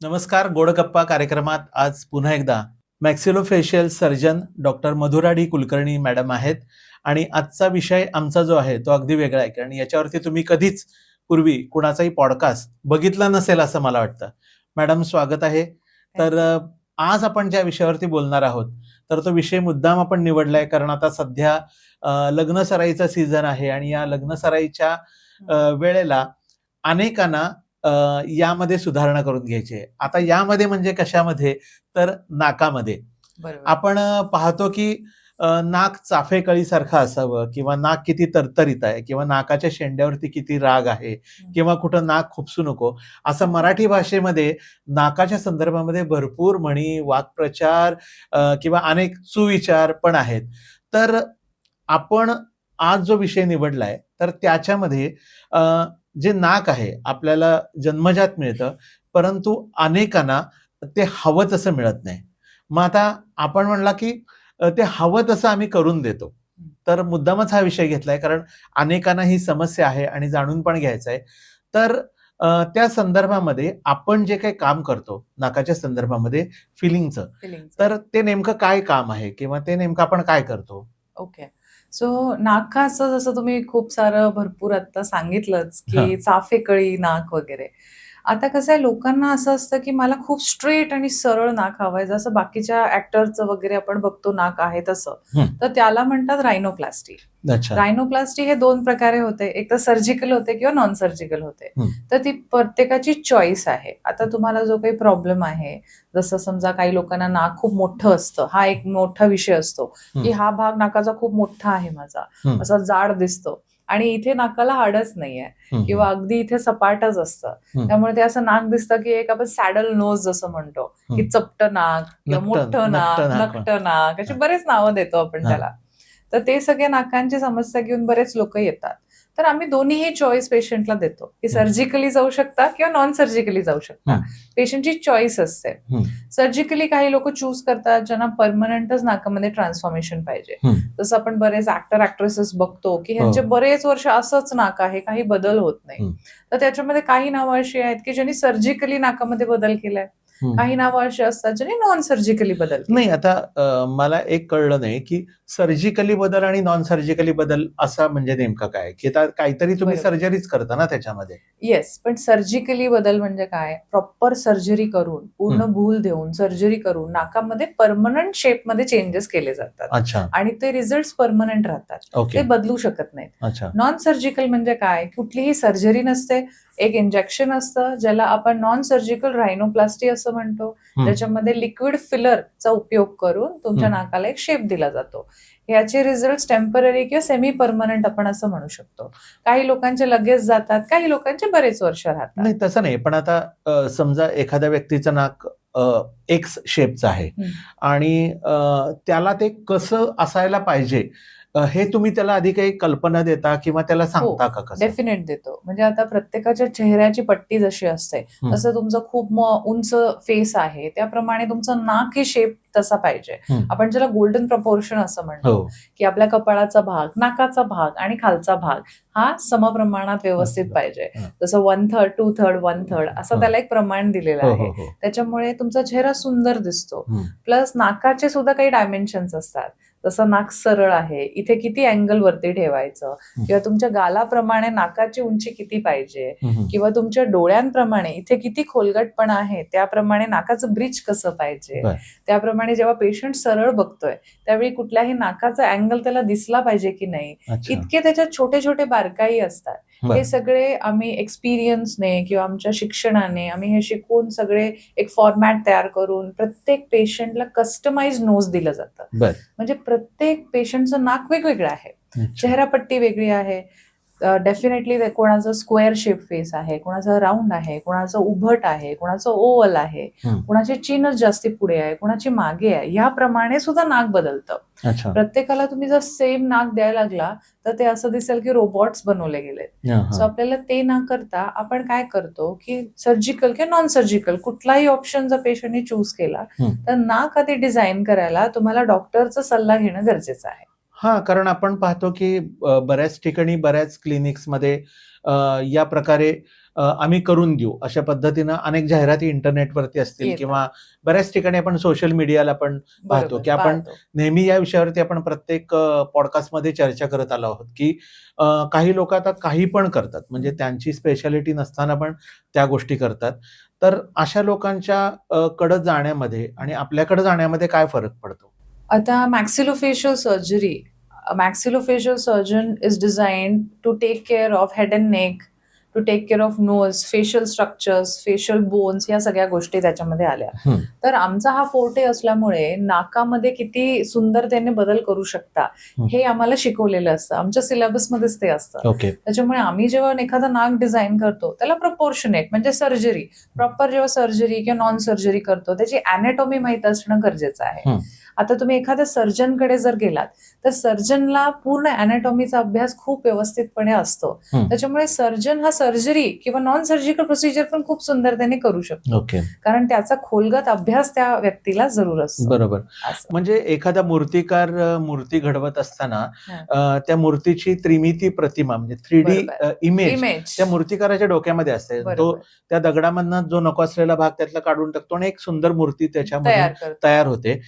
नमस्कार. गोड गप्पा कार्यक्रमात आज पुन्हा एकदा maxillofacial surgeon doctor Madhura D Kulkarni madam आहेत आणि आजचा विषय आमचा जो आहे तो अगदी वेगळा आहे, कारण याच्यावरती तुम्ही कधीच पूर्वी कुणाचाही पॉडकास्ट बघितला नसेल असं मला वाटतं. मॅडम, स्वागत आहे. तर आज आपण ज्या विषयावरती बोलणार आहोत, तर तो विषय मुद्दाम आपण निवडलाय कारण आता सध्या लग्न सराईचा सीझन आहे आणि या लग्न सराईच्या वेळेला अनेकांना यामध्ये सुधारणा करून घ्यायची आहे. आता यामध्ये म्हणजे कशामध्ये, तर नाकामध्ये. बरोबर. आपण पाहतो की नाक चाफेकळीसारखं असावं किंवा नाक किती तरतरीत आहे किंवा नाकाच्या शेंड्यावरती किती राग आहे किंवा कुठं नाक खुपसू नको, असं मराठी भाषेमध्ये नाकाच्या संदर्भामध्ये भरपूर म्हणी, वाक्प्रचार किंवा अनेक सुविचार पण आहेत. तर आपण आज जो विषय निवडलाय तर त्याच्यामध्ये जे नाक आहे आपल्याला जन्मजात मिळतं, परंतु अनेकांना ते हवं तसं मिळत नाही. मग आता आपण म्हणला की ते हवं तसं आम्ही करून देतो. तर मुद्दामच हा विषय घेतलाय कारण अनेकांना ही समस्या आहे आणि जाणून पण घ्यायचं आहे. तर त्या संदर्भामध्ये आपण जे काही काम करतो नाकाच्या संदर्भामध्ये फिलिंगचं, तर ते नेमकं काय काम आहे किंवा ते नेमकं आपण काय करतो? ओके. सो नाकाचं जसं तुम्ही खूप सारं भरपूर आता सांगितलंच, की चाफेकळी नाक वगैरे. आता कसं आहे, लोकांना असं असतं, की मला खूप स्ट्रेट आणि सरळ नाक हवंय. जसं बाकीच्या ॲक्टरचं वगैरे आपण बघतो नाक आहे तसं. तर त्याला म्हणतात रायनोप्लास्टी. अच्छा. रायनोप्लास्टी हे 2 प्रकारे होते. एक तर सर्जिकल होते किंवा नॉन सर्जिकल होते. तर ती प्रत्येकाची चॉईस आहे. आता तुम्हाला जो काही प्रॉब्लेम आहे, जसं समजा काही लोकांना नाक खूप मोठं असतं. हा एक मोठा विषय असतो, की हा भाग नाकाचा खूप मोठा आहे माझा, असा जाड दिसतो आणि इथे नाकाला हाडच नाहीये किंवा अगदी इथे सपाटच असतं. त्यामुळे ते असं नाक दिसतं, की एक आपण सॅडल नोज जसं म्हणतो, की चपटं नाक किंवा मोठं नाक, नकटं नाक, अशी बरेच नावं देतो आपण त्याला. तर ते सगळे नाकांची समस्या घेऊन बरेच लोक येतात. तर आम्ही दोन्हीही चॉईस पेशंटला देतो, की सर्जिकली जाऊ शकता किंवा नॉन सर्जिकली जाऊ शकता. पेशंटची चॉईस असते. सर्जिकली काही लोक चूज करतात ज्यांना परमनंटच नाकामध्ये ट्रान्सफॉर्मेशन पाहिजे. जसं आपण बरेच ऍक्टर ऍक्ट्रेसेस बघतो, की ह्यांचे बरेच वर्ष असंच नाक आहे, काही बदल होत नाही. तर त्याच्यामध्ये काही नावं अशी आहेत की ज्यांनी सर्जिकली नाकामध्ये बदल केलाय, काही नावं अशी असतात ज्यांनी नॉन सर्जिकली बदल केलाय. नाही, आता मला एक कळलं नाही की सर्जिकली बदल आणि नॉन सर्जिकली बदल असा म्हणजे नेमका काय, की काहीतरी तुम्ही सर्जरीच करता ना त्याच्यामध्ये? येस, पण सर्जिकली बदल म्हणजे काय, प्रॉपर सर्जरी करून, पूर्ण भूल देऊन सर्जरी करून नाकामध्ये परमनंट शेपमध्ये चेंजेस केले जातात. अच्छा. आणि ते रिझल्ट परमनंट राहतात. ते बदलू शकत नाहीत. अच्छा. नॉन सर्जिकल म्हणजे काय, कुठलीही सर्जरी नसते, एक इंजेक्शन असतं ज्याला आपण नॉन सर्जिकल रायनोप्लास्टी असं म्हणतो. त्याच्यामध्ये लिक्विड फिलरचा उपयोग करून तुमच्या नाकाला एक शेप दिला जातो. याचे रिझल्ट टेम्पररी किंवा सेमी परमनंट आपण असं म्हणू शकतो. काही लोकांचे लगेच जातात, काही लोकांचे बरेच वर्ष राहतात. नाही, तसं नाही. पण आता समजा एखाद्या व्यक्तीचं नाक एक्स शेपचं आहे आणि त्याला ते कसं असायला पाहिजे, हे तुम्ही त्याला आधी काही कल्पना देता किंवा त्याला सांगता का कसं? डेफिनेट देतो. म्हणजे आता प्रत्येकाच्या चेहऱ्याची पट्टी जशी असते, तसं तुमचं खूप उंच फेस आहे, त्याप्रमाणे तुमचं नाक हे शेप तसा पाहिजे. आपण ज्याला गोल्डन प्रपोर्शन असं म्हणतो, की आपल्या कपाळाचा भाग, नाकाचा भाग आणि खालचा भाग हा समप्रमाणात व्यवस्थित पाहिजे. जसं 1/3, 2/3, 1/3 असं त्याला एक प्रमाण दिलेलं आहे. त्याच्यामुळे तुमचा चेहरा सुंदर दिसतो. प्लस नाकाचे सुद्धा काही डायमेन्शन्स असतात. जसं नाक सरळ आहे, इथे किती अँगल वरती ठेवायचं, किंवा तुमच्या गालाप्रमाणे नाकाची उंची किती पाहिजे, किंवा तुमच्या डोळ्यांप्रमाणे इथे किती खोलगटपणा आहे, त्याप्रमाणे नाकाचं ब्रिज कसं पाहिजे. त्याप्रमाणे जेव्हा पेशंट सरळ बघतोय त्यावेळी कुठल्याही नाकाचा अँगल त्याला दिसला पाहिजे की नाही, इतके त्याच्यात छोटे छोटे बारकाई असतात. हे सगळे आम्ही एक्सपिरियन्सने किंवा आमच्या शिक्षणाने आम्ही हे शिकून सगळे एक फॉर्मॅट तयार करून प्रत्येक पेशंटला कस्टमाइज नोज दिलं जातं. म्हणजे प्रत्येक पेशंटचं नाक वेगवेगळं आहे, चेहरापट्टी वेगळी आहे. डेफिनेटली कोणाचं स्क्वेअर शेप फेस आहे, कोणाचं राऊंड आहे, कोणाचं उभट आहे, कोणाचं ओव्हल आहे, कोणाची चीनच जास्ती पुढे आहे, कोणाची मागे आहे. याप्रमाणे सुद्धा नाक बदलतं. प्रत्येकाला तुम्ही जर सेम नाक द्यायला लागला तर ते असं दिसेल की रोबोट्स बनवले गेलेत. सो आपल्याला ते न करता आपण काय करतो, की सर्जिकल किंवा नॉन सर्जिकल कुठलाही ऑप्शन जर पेशंटने चूज केला तर नाक आधी डिझाईन करायला तुम्हाला डॉक्टरचा सल्ला घेणं गरजेचं आहे. कारण आपण पाहतो की बऱ्याच ठिकाणी बऱ्याच क्लिनिक्समध्ये या प्रकारे आम्ही करून देऊ अशा पद्धतीनं अनेक जाहिराती इंटरनेटवरती असतील येतात. किंवा बऱ्याच ठिकाणी आपण सोशल मीडियाला पण पाहतो बरोबर, की आपण पाहतो. नेहमी या विषयावरती आपण प्रत्येक पॉडकास्टमध्ये चर्चा करत आलो आहोत की काही लोक आता काही पण करतात, म्हणजे त्यांची स्पेशालिटी नसताना पण त्या गोष्टी करतात. तर अशा लोकांच्या कडे जाण्यामध्ये आणि आपल्याकडे जाण्यामध्ये काय फरक पडतो? आता maxillofacial surgeon is designed to take care of head and neck, to take care of nose, facial structures, facial bones, या सगळ्या गोष्टी त्याच्यामध्ये आल्या. हं, तर आमचा हा फोर्टे असल्यामुळे नाकामध्ये किती सुंदरतेने बदल करू शकता हं. हे आम्हाला शिकवलेलं असतं. आमच्या सिलेबसमध्येच ते असतं. ओके. त्याच्यामुळे आम्ही जेव्हा एखादं नाक डिझाईन करतो त्याला प्रपोर्शनेट म्हणजे सर्जरी, प्रॉपर जेव्हा सर्जरी किंवा नॉन सर्जरी करतो त्याची अॅनाटॉमी माहीत असणं गरजेचं आहे. हं. आता तुम्ही एखाद्या सर्जनकडे जर गेलात तर सर्जनला पूर्ण अॅनाटॉमीचा अभ्यास खूप व्यवस्थितपणे असतो. हं. त्याच्यामुळे सर्जन हा सर्जरी किंवा नॉन सर्जिकल प्रोसिजर पण खूप सुंदरतेने करू शकतो, ओके. कारण त्याचा खोलगट अभ्यास त्या व्यक्तीला जरूर असतो. बरोबर. असं. म्हणजे एखादा मूर्तिकार मूर्ती घडवत असताना हं. त्या मूर्तीची त्रिमिती प्रतिमा म्हणजे 3D बरोबर. Image image. त्या मूर्तिकाराच्या डोक्यामध्ये असते. तो बरोबर. त्या दगडामधनं जो नको असलेला भाग त्यातला काढून टाकतो आणि एक सुंदर मूर्ती त्याच्यामधून तयार करतो. तयार होते.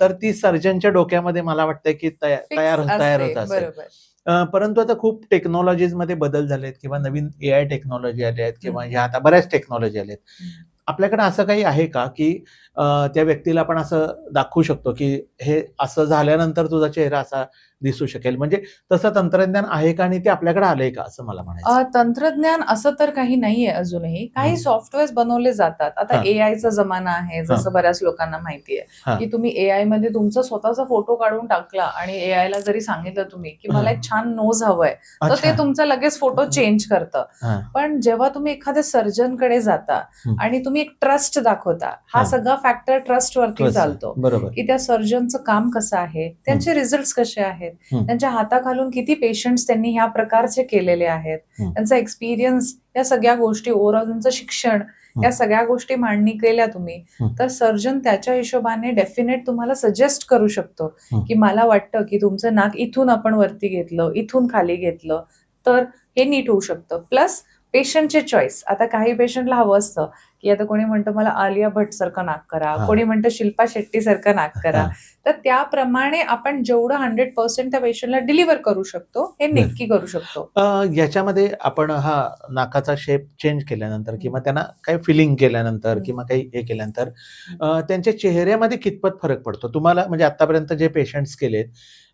तर ती सर्जनच्या डोक्यामध्ये मला वाटतं की Fix तयार असते. होत असेल. बरोबर. परंतु आता खूप टेक्नॉलॉजीजमध्ये बदल झालेत किंवा नवीन AI टेक्नॉलॉजी आल्या आहेत किंवा ह्या आता बऱ्याच टेक्नॉलॉजी आल्या आहेत. हं. आपल्याकडे असं काही आहे का की त्या व्यक्तीला आपण असं दाखवू शकतो की हे असं झाल्यानंतर तुझा चेहरा असा दिसू शकेल, म्हणजे तसं तंत्रज्ञान आहे का आणि ते आपल्याकडे आलंय का असं मला म्हणायचं. तंत्रज्ञान असं तर काही नाहीये अजूनही. काही सॉफ्टवेअर बनवले जातात. आता हां. एआयचा जमाना आहे, जसं बऱ्याच लोकांना माहितीये हां. की तुम्ही एआय मध्ये तुमचा स्वतःचा फोटो काढून टाकला आणि एआयला जरी सांगितलं तुम्ही की मला एक छान नोज हवंय, तर अच्छा. ते तुमचा लगेच फोटो चेंज करतं. हां. पण जेव्हा तुम्ही एखाद्या सर्जनकडे जाता आणि तुम्ही एक ट्रस्ट दाखवता, हा सगळा फॅक्टर ट्रस्ट वरती चालतो बरोबर. की त्या सर्जनचं काम कसं आहे, त्यांचे रिझल्ट कसे आहेत, त्यांच्या हाताखालून किती पेशंट्स त्यांनी ह्या प्रकारचे केलेले आहेत, त्यांचा एक्सपिरियन्स, या सगळ्या गोष्टी, ओव्हरऑल त्यांचं शिक्षण, या सगळ्या गोष्टी मांडणी केल्या तुम्ही, तर सर्जन त्याच्या हिशोबाने डेफिनेट तुम्हाला सजेस्ट करू शकतो की मला वाटतं की तुमचं नाक इथून आपण वरती घेतलं, इथून खाली घेतलं तर हे नीट होऊ शकतं. प्लस पेशंटचे चॉईस. आता काही पेशंटला हवं असतं की आता कोणी म्हणतं मला आलिया भट्ट सारखं नाक करा, कोणी म्हणतं शिल्पा शेट्टी सारखं नाक करा, तर त्याप्रमाणे आपण जेवढं 100% त्या पेशंटला डिलिव्हर करू शकतो हे नक्की करू शकतो. याच्यामध्ये आपण हा नाकाचा शेप चेंज केल्यानंतर किंवा त्यांना काही फिलिंग केल्यानंतर किंवा काही हे केल्यानंतर त्यांच्या चेहऱ्यामध्ये कितपत फरक पडतो तुम्हाला, म्हणजे आतापर्यंत जे पेशंट्स केलेत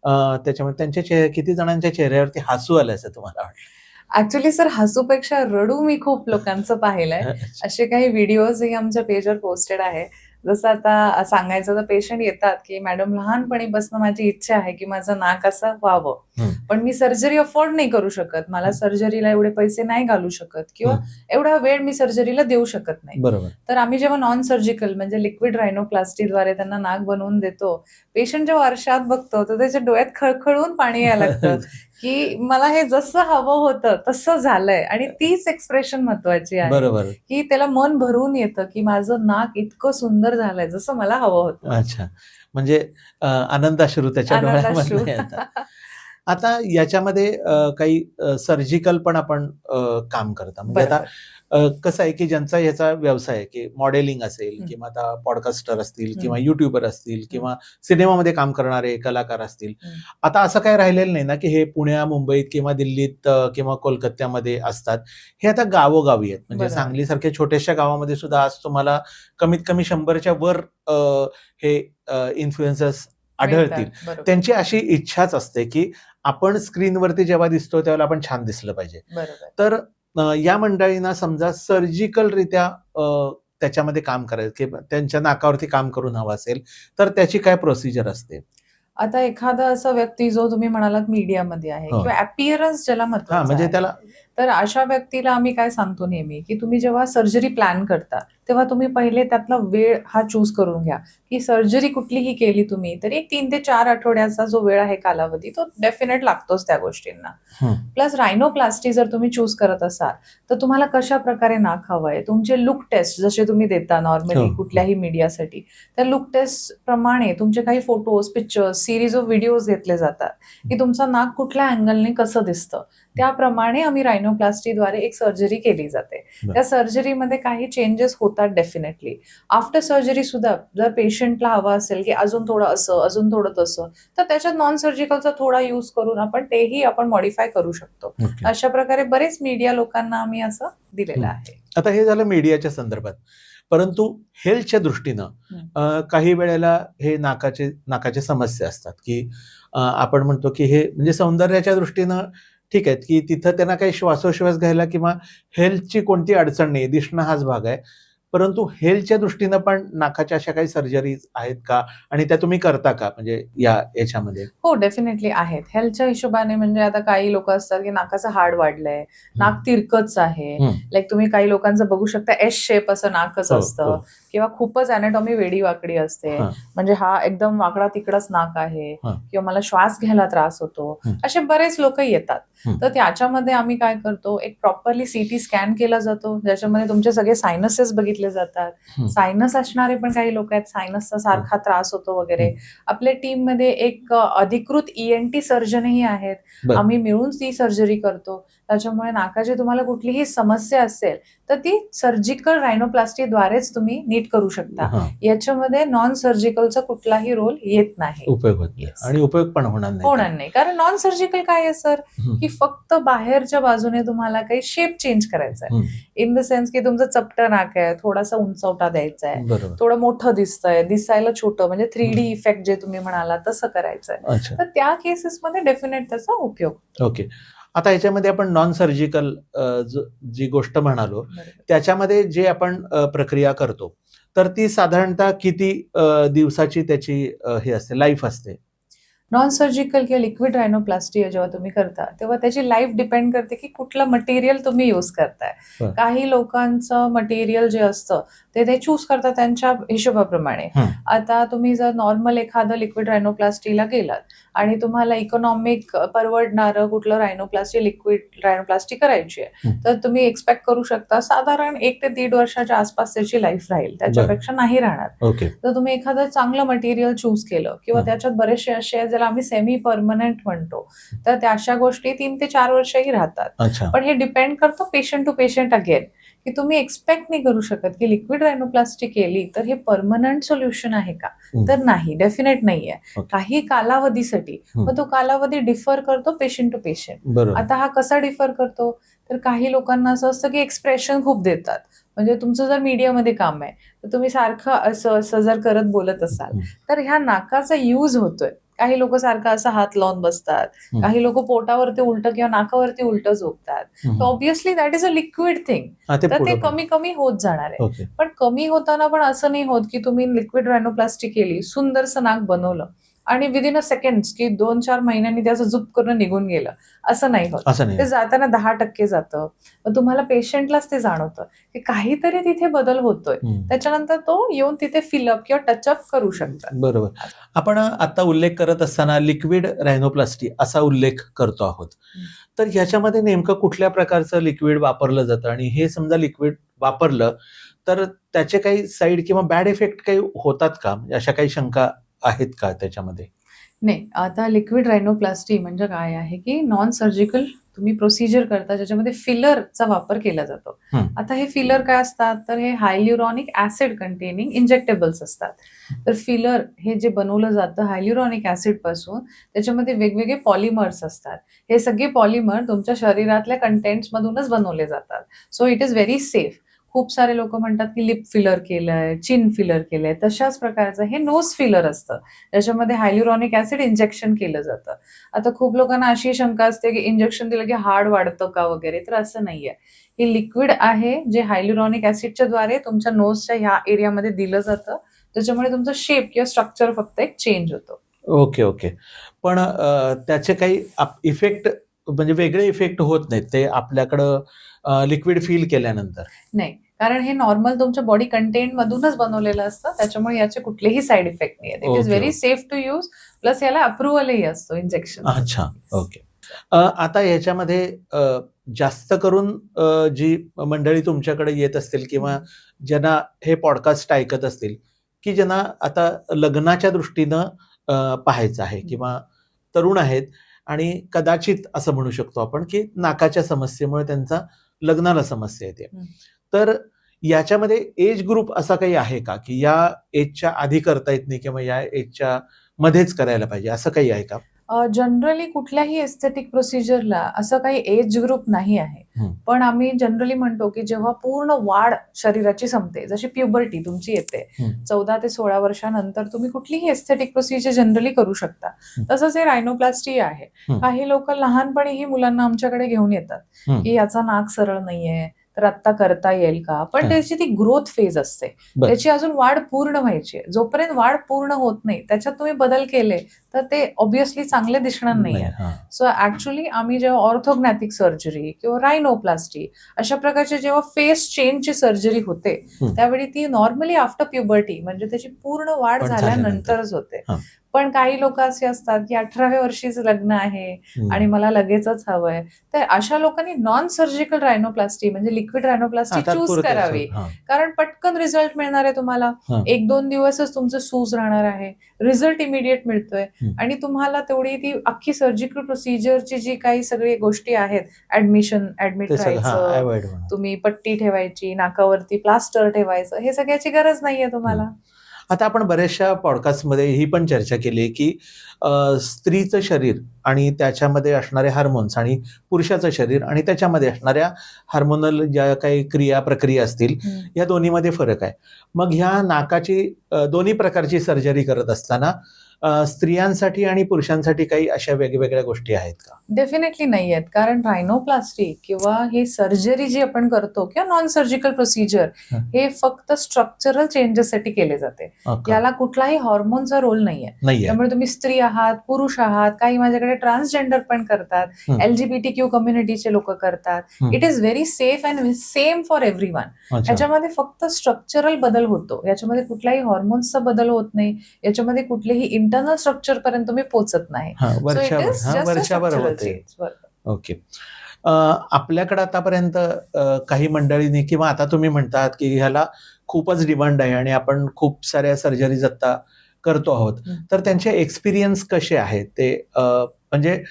त्याच्यामध्ये त्यांच्या किती जणांच्या चेहऱ्यावरती हसू आलं असं तुम्हाला वाटतं? ऍक्च्युली सर, हसूपेक्षा रडू मी खूप लोकांचं पाहिलंय. असे काही व्हिडिओजही आमच्या पेजवर पोस्टेड आहे. जसं आता सांगायचं तर पेशंट येतात की मॅडम लहानपणीपासून माझी इच्छा आहे की माझं नाक असं व्हावं, पण मी सर्जरी अफोर्ड नाही करू शकत, मला सर्जरीला एवढे पैसे नाही घालू शकत किंवा एवढा वेळ मी सर्जरीला देऊ शकत नाही. बरोबर. तर आम्ही जेव्हा नॉन सर्जिकल म्हणजे लिक्विड रायनोप्लास्टीद्वारे त्यांना नाक बनवून देतो, पेशंट जेव्हा आरशात बघतो तर त्याच्या डोळ्यात खळखळून पाणी यायला लागतं की मला हे जसं हवं होतं तसं झालंय. आणि तीच एक्सप्रेशन महत्वाची आहे. बरोबर. की त्याला मन भरून येतं की माझं नाक इतकं सुंदर झालंय जसं मला हवं होतं. अच्छा, म्हणजे आनंदाश्रू त्याच्या डोळ्यामध्ये येतात. आता याच्यामध्ये काही सर्जिकल पण आपण काम करता, म्हणजे आता कसं आहे की ज्यांचा ह्याचा व्यवसाय आहे की मॉडेलिंग असेल किंवा आता पॉडकास्टर असतील किंवा युट्यूबर असतील किंवा सिनेमामध्ये काम करणारे कलाकार असतील, आता असं काही राहिलेलं नाही ना की हे पुण्या, मुंबईत किंवा दिल्लीत किंवा कोलकात्यामध्ये असतात. हे आता गावोगावी आहेत, म्हणजे सांगलीसारख्या छोट्याशा गावामध्ये सुद्धा आज तुम्हाला कमीत कमी 100च्या वर हे इन्फ्लुएन्सर्स आढळतील. त्यांची अशी इच्छाच असते की आपण स्क्रीनवरती जेव्हा दिसतो त्यावेळेला आपण छान दिसलं पाहिजे. तर या मंडळींना समजा सर्जिकल रित्या त्याच्यामध्ये काम करायचं किंवा त्यांच्या नाकावरती काम करून हवं असेल तर त्याची काय प्रोसिजर असते? आता एखादा असा व्यक्ती जो तुम्ही म्हणालात मीडियामध्ये आहे किंवा अपीअरन्स ज्याला महत्त्वाचं म्हणजे आहे, त्याला तर अशा व्यक्तीला आम्ही काय सांगतो नेहमी की तुम्ही जेव्हा सर्जरी प्लॅन करता तेव्हा तुम्ही पहिले त्यातला वेळ हा चूज करून घ्या की सर्जरी कुठलीही केली तुम्ही तरी 3 ते 4 आठवड्याचा जो वेळ आहे कालावधी तो डेफिनेट लागतोच त्या गोष्टींना. प्लस रायनोप्लास्टी जर तुम्ही चूज करत असाल तर तुम्हाला कशा प्रकारे नाक हवंय, तुमचे लुक टेस्ट जसे तुम्ही देता नॉर्मली कुठल्याही मीडियासाठी, त्या लुक टेस्ट प्रमाणे तुमचे काही photos, pictures, series of videos घेतले जातात की तुमचं नाक कुठल्या अँगलने कसं दिसतं. त्याप्रमाणे आम्ही रायनोप्लास्टीद्वारे एक सर्जरी केली जाते. त्या सर्जरीमध्ये काही चेंजेस होतात डेफिनेटली. आफ्टर सर्जरी सुद्धा जर पेशंटला हवं असेल की अजून थोडं असं, अजून थोडं तसं, तर त्याच्यात नॉन सर्जिकलचा थोडा यूज करून आपण मॉडिफाय करू शकतो. अशा प्रकारे बरेच मीडिया लोकांना आम्ही असं दिलेलं आहे. आता हे झालं मीडियाच्या संदर्भात, परंतु हेल्थच्या दृष्टीनं काही वेळेला हे नाकाचे समस्या असतात की आपण म्हणतो की हे म्हणजे सौंदर्याच्या दृष्टीनं ठीक आहे की तिथं त्यांना काही श्वासोश्वास घ्यायला किंवा हेल्थची कोणती अडचण नाही, दिसणं हाच भाग आहे. परंतु हेल्थच्या दृष्टीनं पण नाकाच्या अशा काही सर्जरीज आहेत का आणि त्या तुम्ही करता का म्हणजे याच्यामध्ये? हो, डेफिनेटली आहेत. हेल्थच्या हिशोबाने म्हणजे आता काही लोक असतात की नाकाचं हाड वाढलंय, नाक तिरकच आहे. लाईक तुम्ही काही लोकांचं बघू शकता एस शेप असं नाकच असतं किंवा खूपच अॅनाटॉमी वेडीवाकडी असते, म्हणजे हा एकदम वाकडा तिकडाच नाक आहे किंवा मला श्वास घ्यायला त्रास होतो. असे बरेच लोक येतात. तर त्याच्यामध्ये आम्ही काय करतो, एक प्रॉपरली सीटी स्कॅन केला जातो, ज्याच्यामध्ये तुमचे सगळे सायनसेस बघितले जातात. सायनस असणारे पण काही लोक आहेत, सायनसचा सारखा त्रास होतो वगैरे. आपल्या टीम मध्ये एक अधिकृत ENT सर्जनही आहेत. आम्ही मिळून ती सर्जरी करतो. त्याच्यामुळे नाकाची तुम्हाला कुठलीही समस्या असेल तर ती सर्जिकल रायनोप्लास्टीद्वारेच तुम्ही नीट करू शकता. याच्यामध्ये नॉन सर्जिकलचा कुठलाही रोल येत नाही, उपयोग होत नाही आणि उपयोग पण होणार नाही. कारण नॉन सर्जिकल काय आहे सर, की फक्त बाहेरच्या बाजूने तुम्हाला काही शेप चेंज करायचा आहे. इन द सेन्स की तुमचं चपटं नाक आहे, थोडासा उंचवटा द्यायचा आहे, थोडं मोठं दिसतंय, दिसायला छोटं, म्हणजे 3D इफेक्ट जे तुम्ही म्हणाला तसं करायचंय. तर त्या केसेसमध्ये डेफिनेट त्याचा उपयोग. ओके. आता याच्यामध्ये आपण नॉन सर्जिकल जी गोष्ट म्हणालो त्याच्यामध्ये जे आपण प्रक्रिया करतो तर ती साधारणतः किती दिवसाची त्याची हे असते, लाईफ असते? नॉन सर्जिकल किंवा लिक्विड रायनोप्लास्टी जेव्हा तुम्ही करता तेव्हा त्याची लाईफ डिपेंड करते की कुठलं मटेरियल तुम्ही यूज करताय. काही लोकांचं मटेरियल जे असतं ते चूज करतात त्यांच्या हिशोबाप्रमाणे. आता तुम्ही जर नॉर्मल एखादं लिक्विड रायनोप्लास्टीला गेलात आणि तुम्हाला इकॉनॉमिक परवडणारं कुठलं लिक्विड रायनोप्लास्टी करायची आहे, तर तुम्ही एक्सपेक्ट करू शकता साधारण 1 ते 1.5 वर्षाच्या आसपास त्याची लाईफ राहील, त्याच्यापेक्षा नाही राहणार. तर तुम्ही एखादं चांगलं मटेरियल चूज केलं किंवा त्याच्यात बरेचसे असे आहेत ज्याला आम्ही सेमी परमनंट म्हणतो, तर त्या अशा गोष्टी 3 ते 4 वर्षही राहतात. पण हे डिपेंड करतं पेशंट टू पेशंट अगेन, की तुम्ही एक्सपेक्ट नाही करू शकत की लिक्विड रायनोप्लास्टी केली तर हे परमनंट सोल्युशन आहे का, तर नाही, डेफिनेट नाहीये. काही कालावधीसाठी, मग तो कालावधी डिफर करतो पेशंट टू पेशंट. आता हा कसा डिफर करतो, तर काही लोकांना असं असतं की एक्सप्रेशन खूप देतात, म्हणजे तुमचं जर मीडियामध्ये काम आहे तर तुम्ही सारखं असं जर करत बोलत असाल तर ह्या नाकाचा यूज होतोय. काही लोक सारखं असा हात लावून बसतात, काही लोक पोटावरती उलट किंवा नाकावरती उलट झोपतात. तर obviously that is a liquid thing, तर ते कमी कमी होत जाणार आहे. पण कमी होताना पण असं नाही होत की तुम्ही लिक्विड रायनोप्लास्टी केली, सुंदरसं नाक बनवलं आणि विदिन अ सेकंड की 2-4 महिन्यांनी त्याचं झुप करून निघून गेलं, असं नाही होत. ते जाताना 10% जातं. मग तुम्हाला पेशंटलाच ते जाणवतं की काहीतरी तिथे बदल होतोय, त्याच्यानंतर तो येऊन तिथे फिलअप किंवा टचअप करू शकतात. बरोबर. आपण आता उल्लेख करत असताना लिक्विड रायनोप्लास्टी असा उल्लेख करतो आहोत, तर ह्याच्यामध्ये नेमकं कुठल्या प्रकारचं लिक्विड वापरलं जातं आणि हे समजा लिक्विड वापरलं तर त्याचे काही साईड किंवा बॅड इफेक्ट काही होतात का, अशा काही शंका आहेत का त्याच्यामध्ये? नाही, आता लिक्विड रायनोप्लास्टी म्हणजे काय आहे की नॉन सर्जिकल तुम्ही प्रोसिजर करता ज्याच्यामध्ये फिलरचा वापर केला जातो. आता हे फिलर काय असतात, तर हे हायल्युरॉनिक ऍसिड कंटेनिंग इंजेक्टेबल्स असतात. तर फिलर हे जे बनवलं जातं हायल्युरॉनिक ऍसिड पासून, त्याच्यामध्ये वेगवेगळे पॉलिमर्स असतात. हे सगळे पॉलिमर तुमच्या शरीरातल्या कंटेंट्स मधूनच बनवले जातात. So it is very safe. खूप सारे लोक म्हणतात की लिप फिलर केलंय, चिन फिलर केलंय, तशाच प्रकारचं हे नोज फिलर असतं, ज्याच्यामध्ये हायल्युरॉनिक ऍसिड इंजेक्शन केलं जातं. आता खूप लोकांना अशी शंका असते की इंजेक्शन दिलं की हाड वाढतं का वगैरे, तर असं नाहीये. हे लिक्विड आहे जे हायल्युरॉनिक ऍसिडच्या द्वारे तुमच्या नोजच्या ह्या एरियामध्ये दिलं जातं, त्याच्यामुळे तुमचं शेप किंवा स्ट्रक्चर फक्त एक चेंज होतं. ओके. पण त्याचे काही इफेक्ट म्हणजे वेगळे इफेक्ट होत नाहीत ते आपल्याकडं लिक्विड फील केल्यानंतर? नाही, कारण हे नॉर्मल तुमच्या बॉडी कंटेंट मधूनच बनवलेलं असतं, त्याच्यामुळे याचे कुठलेही साईड इफेक्ट नाही आहेत. It is very safe to use, plus याला अप्रुव्हलही असतो इंजेक्शन. अच्छा, ओके. आता याच्यामध्ये जास्त करून जी मंडळी तुमच्याकडे येत असतील किंवा ज्यांना हे पॉडकास्ट ऐकत असतील की ज्यांना आता लग्नाच्या दृष्टीनं पाहायचं आहे किंवा तरुण आहेत आणि कदाचित असं म्हणू शकतो आपण की नाकाच्या समस्येमुळे त्यांचा लग्नाला समस्या येते. तर याच्यामध्ये एज ग्रुप असा काही आहे का की या एजच्या आधी करता येत नाही किंवा या एजच्या मध्येच करायला पाहिजे, असं काही आहे का? जनरली कुठल्याही एस्थेटिक प्रोसिजरला असं काही एज ग्रुप नाही आहे. पण आम्ही जनरली म्हणतो की जेव्हा पूर्ण वाढ शरीराची संपते, जशी प्युबर्टी तुमची येते 14 ते 16 वर्षानंतर तुम्ही कुठलीही एस्थेटिक प्रोसिजर जनरली करू शकता. तसंच हे रायनोप्लास्टी आहे. काही लोक लहानपणीही मुलांना आमच्याकडे घेऊन येतात की याचा नाक सरळ नाहीये, तर आता करता येईल का? पण त्याची ती ग्रोथ फेज असते, त्याची अजून वाढ पूर्ण व्हायची आहे. जोपर्यंत वाढ पूर्ण होत नाही त्याच्यात तुम्ही बदल केले तर ते ऑब्व्हियसली चांगले दिसणार नाहीये. सो ऍक्च्युअली आम्ही जेव्हा ऑर्थोग्नॅटिक सर्जरी किंवा रायनोप्लास्टी अशा प्रकारचे जेव्हा फेस चेंजची सर्जरी होते त्यावेळी ती नॉर्मली आफ्टर प्युबर्टी म्हणजे त्याची पूर्ण वाढ झाल्यानंतरच होते. पण काही लोक असे असतात की 18व्या वर्षीच लग्न आहे आणि मला लगेचच हवंय, तर अशा लोकांनी नॉन सर्जिकल रायनोप्लास्टी म्हणजे लिक्विड रायनोप्लास्टी चूज करावी. कारण पटकन रिझल्ट मिळणार आहे तुम्हाला. 1-2 दिवसच तुमचं सूज राहणार आहे, रिझल्ट इमिडिएट मिळतोय आणि तुम्हाला तेवढी ती अख्खी सर्जिकल प्रोसिजरची जी काही सगळी गोष्टी आहेत, ऍडमिट राहायचं, तुम्ही पट्टी ठेवायची, नाकावरती प्लास्टर ठेवायचं, हे सगळ्याची गरज नाहीये तुम्हाला. आता आपण बऱ्याचशा पॉडकास्टमध्ये ही पण चर्चा केली की स्त्रीचं शरीर आणि त्याच्यामध्ये असणारे हार्मोन्स आणि पुरुषाचं शरीर आणि त्याच्यामध्ये असणाऱ्या हार्मोनल ज्या काही क्रिया प्रक्रिया असतील या दोन्हीमध्ये फरक आहे. मग ह्या नाकाची दोन्ही प्रकारची सर्जरी करत असताना स्त्रियांसाठी आणि पुरुषांसाठी काही अशा वेगवेगळ्या गोष्टी आहेत का? डेफिनेटली नाही आहेत. कारण रायनोप्लास्टी किंवा ही सर्जरी जी आपण करतो किंवा नॉन सर्जिकल प्रोसिजर हे फक्त स्ट्रक्चरल चेंजेससाठी केले जाते. याला कुठलाही हॉर्मोनचा रोल नाहीये. त्यामुळे तुम्ही स्त्री आहात, पुरुष आहात, काही माझ्याकडे ट्रान्सजेंडर पण करतात, LGBTQ कम्युनिटीचे लोक करतात. It is very safe and same for everyone. याच्यामध्ये फक्त स्ट्रक्चरल बदल होतो, याच्यामध्ये कुठलाही हॉर्मोन्सचा बदल होत नाही, याच्यामध्ये कुठलेही इंटरनल स्ट्रक्चर पर्यंत तुम्ही पोहोचत नाही. ओके. आपल्याकडे आतापर्यंत काही मंडळींनी किंवा आता तुम्ही म्हणतात की ह्याला खूपच डिमांड आहे आणि आपण खूप साऱ्या सर्जरीज आता करतो आहोत, तर त्यांचे एक्सपिरियन्स कसे आहेत ते म्हणजे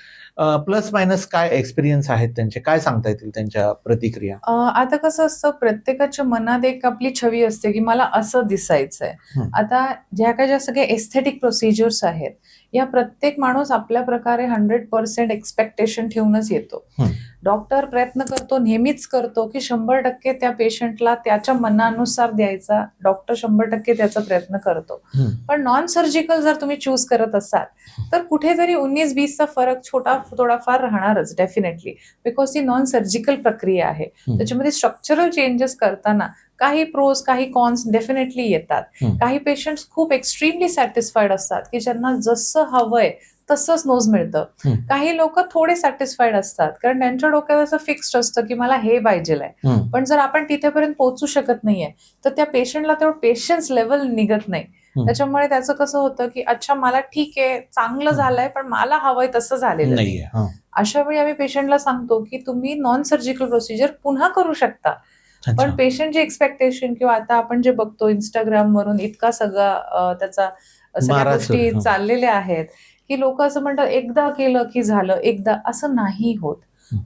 प्लस मायनस काय एक्सपिरियन्स आहेत त्यांचे, काय सांगता येतील त्यांच्या प्रतिक्रिया? आता कसं असतं, प्रत्येकाच्या मनात एक आपली छवी असते की मला असं दिसायचंय. आता ज्या सगळ्या एस्थेटिक प्रोसिजर्स आहेत या प्रत्येक माणूस आपल्या प्रकारे 100% एक्सपेक्टेशन ठेवूनच येतो. डॉक्टर प्रयत्न करतो, नेहमीच करतो की 100% त्या पेशंटला त्याच्या मनानुसार द्यायचा. डॉक्टर 100% त्याचा प्रयत्न करतो. पण नॉन सर्जिकल जर तुम्ही चूज करत असाल तर कुठेतरी 19-20चा फरक थोडाफार राहणारच डेफिनेटली, बिकॉज ती नॉन सर्जिकल प्रक्रिया आहे. त्याच्यामध्ये स्ट्रक्चरल चेंजेस करताना काही प्रोज काही कॉन्स डेफिनेटली येतात. काही पेशंट्स खूप एक्स्ट्रीमली सॅटिस्फाईड असतात की ज्यांना जसं हवंय तसंच नोज मिळतं. काही लोक थोडे सॅटिस्फाईड असतात कारण त्यांच्या डोक्यात असं फिक्स्ड असतं की मला हे पाहिजेल आहे. पण जर आपण तिथेपर्यंत पोहोचू शकत नाहीये तर त्या पेशंटला तेवढं पेशन्स लेवल निघत नाही. त्याच्यामुळे त्याचं कसं होतं की अच्छा मला ठीक आहे, चांगलं झालंय, पण मला हवंय तसं झालेलं नाही. अशा वेळी आम्ही पेशंटला सांगतो की तुम्ही नॉन सर्जिकल प्रोसिजर पुन्हा करू शकता. पण पेशंटचे एक्सपेक्टेशन किंवा आता आपण जे बघतो इंस्टाग्राम वरून इतका सगळा त्याचा सगळ्या गोष्टी चाललेल्या आहेत की लोक असं म्हणतात एकदा केलं की झालं, एकदा असं नाही होत.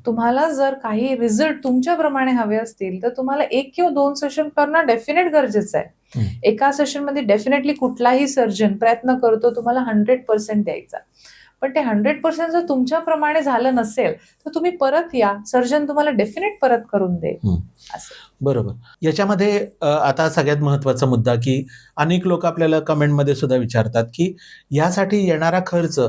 तुम्हाला जर काही रिझल्ट तुमच्याप्रमाणे हवे असतील तर तुम्हाला 1 किंवा 2 सेशन करणं डेफिनेट गरजेचं आहे. एका सेशन मध्ये डेफिनेटली कुठलाही सर्जन प्रयत्न करतो तुम्हाला 100% द्यायचा. पण ते 100% जर तुमच्याप्रमाणे झालं नसेल तर तुम्ही परत या, सर्जन तुम्हाला डेफिनेट परत करून देईल. बरोबर. याच्यामध्ये आता सगळ्यात महत्वाचा मुद्दा की अनेक लोक आपल्याला कमेंटमध्ये सुद्धा विचारतात की यासाठी येणारा खर्च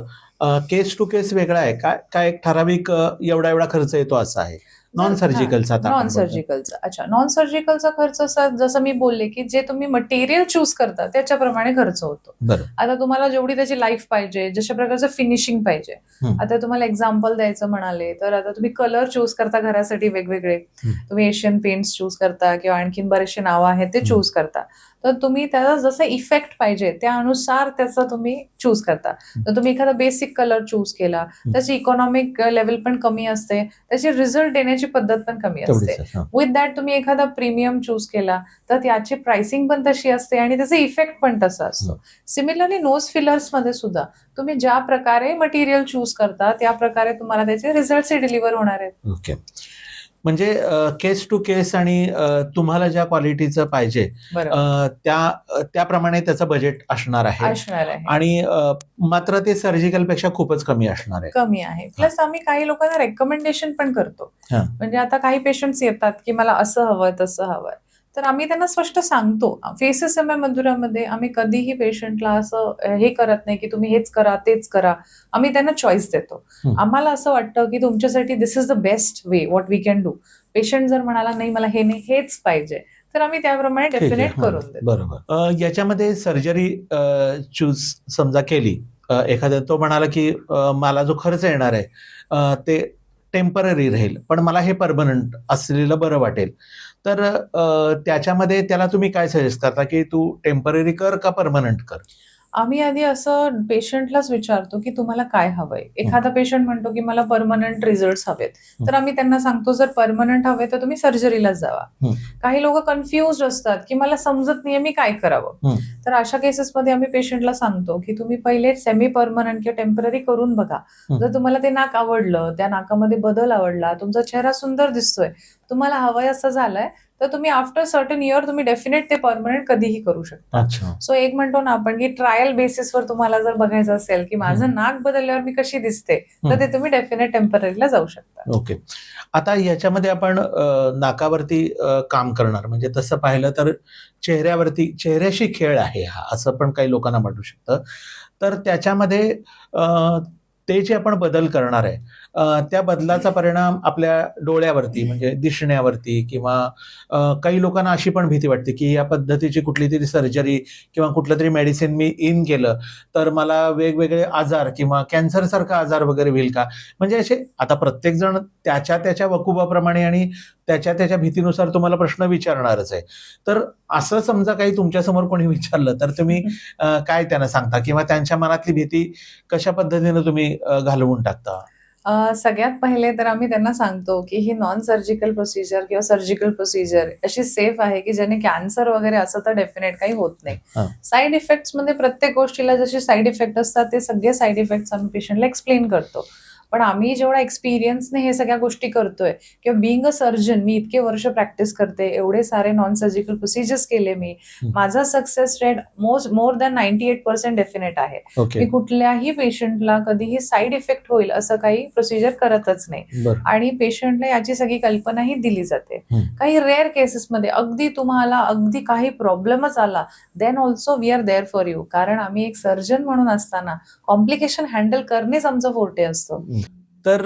केस टू केस वेगळा आहे का, काय एक ठराविक एवढा खर्च येतो असा आहे नॉन सर्जिकलचा? नॉन सर्जिकलचा अच्छा, नॉन सर्जिकलचा खर्च जसं मी बोलले की जे तुम्ही मटेरियल चूज करता त्याच्याप्रमाणे खर्च होतो. आता तुम्हाला जेवढी त्याची लाईफ पाहिजे, जशा प्रकारचं फिनिशिंग पाहिजे. आता तुम्हाला एक्झाम्पल द्यायचं म्हणाले तर आता तुम्ही कलर चूज करता घरासाठी वेगवेगळे, तुम्ही एशियन पेंट्स चूज करता किंवा आणखीन बरेचसे नावं आहेत ते चूज करता. तर तुम्ही त्याचा जसं इफेक्ट पाहिजे त्यानुसार त्याचा तुम्ही चूज करता. तर तुम्ही एखादा बेसिक कलर चूज केला, त्याची इकॉनॉमिक लेवल पण कमी असते, त्याची रिझल्ट देण्याची पद्धत पण कमी असते. तेवढीच आहे. विथ दॅट तुम्ही एखादा प्रीमियम चूज केला तर त्याची प्राइसिंग पण तशी असते आणि त्याचा इफेक्ट पण तसा असतो. सिमिलरली नोज फिलर्स मध्ये सुद्धा तुम्ही ज्या प्रकारे मटेरियल चूज करता त्या प्रकारे तुम्हाला त्याचे रिझल्ट डिलिव्हर होणार आहेत. ओके. म्हणजे केस टू केस आणि तुम्हाला ज्या क्वालिटीचं पाहिजे बरोबर त्याप्रमाणे त्याचं बजेट असणार आहे असणार आहे. आणि मात्र ते सर्जिकल पेक्षा खूपच कमी असणार आहे. कमी आहे. प्लस आम्ही काही लोकांना रेकमेंडेशन पण करतो. हा. म्हणजे आता काही पेशंट्स येतात की मला असं हवंय तसं हवंय, तर आम्ही त्यांना स्पष्ट सांगतो. फेसेस एम मधुरामध्ये आम्ही कधीही पेशंटला असं हे करत नाही की तुम्ही हेच करा तेच करा. आम्ही त्यांना चॉईस देतो. आम्हाला असं वाटतं की तुमच्यासाठी this is the best way what we can do. Patient जर म्हणाला नाही मला हे नाही हेच पाहिजे तर आम्ही त्याप्रमाणे डेफिनेट करून देतो. बरोबर. याच्यामध्ये सर्जरी चूज समजा केली, एखाद्या तो म्हणाला की मला जो खर्च येणार आहे ते टेम्पररी राहील पण मला हे परमनंट असलेलं बरं वाटेल, तर त्याच्यामध्ये त्याला तुम्ही काय सजेस्ट करता की तू टेम्पररी कर का परमनंट कर? आम्ही आधी असं पेशंटलाच विचारतो की तुम्हाला काय हवंय. एखादा पेशंट म्हणतो की मला परमनंट रिझल्ट हवेत, तर आम्ही त्यांना सांगतो जर परमनंट हवे तर तुम्ही सर्जरीलाच जावा. काही लोक कन्फ्युज असतात की मला समजत नाहीये मी काय करावं, तर अशा केसेसमध्ये आम्ही पेशंटला सांगतो की तुम्ही पहिले सेमी परमनंट किंवा टेम्पररी करून बघा. जर तुम्हाला ते नाक आवडलं, त्या नाकामध्ये बदल आवडला, तुमचा चेहरा सुंदर दिसतोय, तुम्हाला हवंय असं झालंय, तर तुम्ही आफ्टर सर्टन इयर तुम्ही डेफिनेट ते परमनंट कधीही करू शकता. सो एक म्हणतो ना आपण की ट्रायल बेसिसवर तुम्हाला जर बघायचं असेल की माझं नाक बदलल्यावर मी कशी दिसते, तर ते तुम्ही डेफिनेट टेम्पररीला जाऊ शकता. ओके. आता याच्यामध्ये आपण नाकावरती काम करणार म्हणजे तसं पाहिलं तर चेहऱ्याशी खेळ आहे हा, असं पण काही लोकांना वाटू शकतं. तर त्याच्यामध्ये ते जे आपण बदल करणार आहे त्या बदलाचा परिणाम आपल्या डोळ्यावरती म्हणजे दिसण्यावरती किंवा काही लोकांना अशी पण भीती वाटते की या पद्धतीची कुठली तरी सर्जरी किंवा कुठलं तरी मेडिसिन मी इन केलं तर मला वेगवेगळे आजार किंवा कॅन्सर सारखा आजार वगैरे होईल का. म्हणजे असे आता प्रत्येक जण त्याच्या वकुबाप्रमाणे आणि त्याच्या भीतीनुसार तुम्हाला प्रश्न विचारणारच आहे. तर असं समजा काही तुमच्यासमोर कोणी विचारलं तर तुम्ही काय त्यांना सांगता किंवा त्यांच्या मनातली भीती कशा पद्धतीने तुम्ही घालवून टाकता? सगळ्यात पहिले तर आम्ही त्यांना सांगतो की ही नॉन सर्जिकल प्रोसिजर किंवा सर्जिकल प्रोसिजर अशी सेफ आहे की ज्याने कॅन्सर वगैरे असं तर डेफिनेट काही होत नाही. साईड इफेक्ट्स मध्ये प्रत्येक गोष्टीला जसे साईड इफेक्ट असतात ते सगळे साईड इफेक्ट्स आम्ही पेशंटला एक्सप्लेन करतो. पण आम्ही जेवढा एक्सपिरियन्सने हे सगळ्या गोष्टी करतोय किंवा बिईंग अ सर्जन मी इतके वर्ष प्रॅक्टिस करते, एवढे सारे नॉन सर्जिकल प्रोसिजर्स केले मी, माझा success rate more than 98% definite आहे. मी कुठल्याही पेशंटला कधीही साईड इफेक्ट होईल असं काही प्रोसिजर करतच नाही आणि पेशंटला याची सगळी कल्पनाही दिली जाते. काही रेअर केसेसमध्ये अगदी तुम्हाला अगदी काही प्रॉब्लेमच आला then also we are there for you, कारण आम्ही एक सर्जन म्हणून असताना कॉम्प्लिकेशन हँडल करणेच आमचं फोर्टे असतो. तर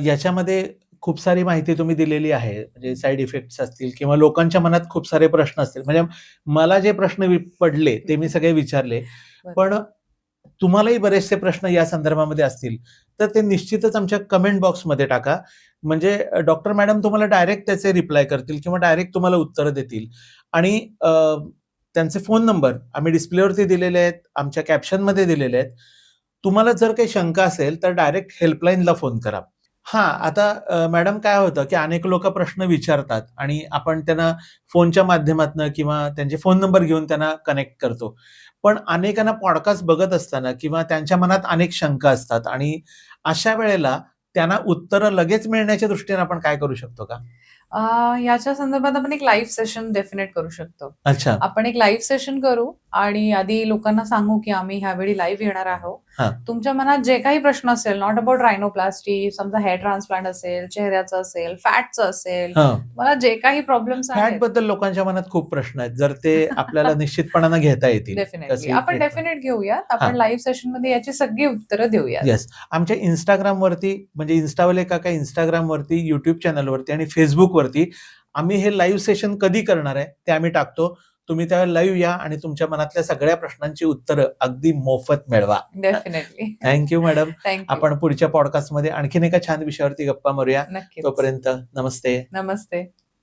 याच्यामध्ये खूप सारी माहिती तुम्ही दिलेली आहे, म्हणजे साईड इफेक्ट्स असतील किंवा लोकांच्या मनात खूप सारे प्रश्न असतील. म्हणजे मला जे प्रश्न पडले ते मी सगळे विचारले, पण तुम्हालाही बरेचसे प्रश्न या संदर्भामध्ये असतील तर ते निश्चितच आमच्या कमेंट बॉक्समध्ये टाका. म्हणजे डॉक्टर मॅडम तुम्हाला डायरेक्ट त्याचे रिप्लाय करतील किंवा डायरेक्ट तुम्हाला उत्तरं देतील. आणि त्यांचे फोन नंबर आम्ही डिस्प्लेवरती दिलेले आहेत, आमच्या कॅप्शनमध्ये दिलेले आहेत. तुम्हाला जर काही शंका असेल तर डायरेक्ट हेल्पलाईनला फोन करा. आता मॅडम काय होतं की अनेक लोक प्रश्न विचारतात आणि आपण त्यांना फोनच्या माध्यमातून किंवा त्यांचे फोन नंबर घेऊन त्यांना कनेक्ट करतो. पण अनेकांना पॉडकास्ट बघत असताना किंवा त्यांच्या मनात अनेक शंका असतात आणि अशा वेळेला त्यांना उत्तरं लगेच मिळण्याच्या दृष्टीने आपण काय करू शकतो का? याच्या संदर्भात आपण एक लाईव्ह सेशन डेफिनेट करू शकतो. अच्छा. आपण एक लाईव्ह सेशन करू आणि आधी लोकांना सांगू की आम्ही ह्यावेळी लाईव्ह येणार आहोत. तुमच्या मनात जे काही प्रश्न असेल, नॉट अबाउट रायनोप्लास्टी, समजा हेअर ट्रान्सप्लांट असेल, चेहऱ्याचं असेल, फॅटचं असेल, मला जे काही प्रॉब्लेम्स आहेत. फॅट बद्दल लोकांच्या मनात खूप प्रश्न आहेत, जर ते आपल्याला निश्चितपणानं घेता येतील डेफिनेटली आपण डेफिनेट घेऊयात. आपण लाईव्ह सेशन मध्ये याची सगळी उत्तरं देऊया. येस. आमच्या इंस्टाग्रामवरती म्हणजे इन्स्टावाले काका इंस्टाग्रामवरती, युट्यूब चॅनलवरती आणि फेसबुकवरती आम्ही हे लाईव्ह सेशन कधी करणार आहे ते आम्ही टाकतो. तुम्ही त्यावेळेला लाईव्ह या आणि तुमच्या मनातल्या सगळ्या प्रश्नांची उत्तरं अगदी मोफत मिळवा. डेफिनेटली. Thank you madam. थँक्यू. आपण पुढच्या पॉडकास्टमध्ये आणखीन एका छान विषयावरती गप्पा मारूया. नक्की. तोपर्यंत नमस्ते. नमस्ते.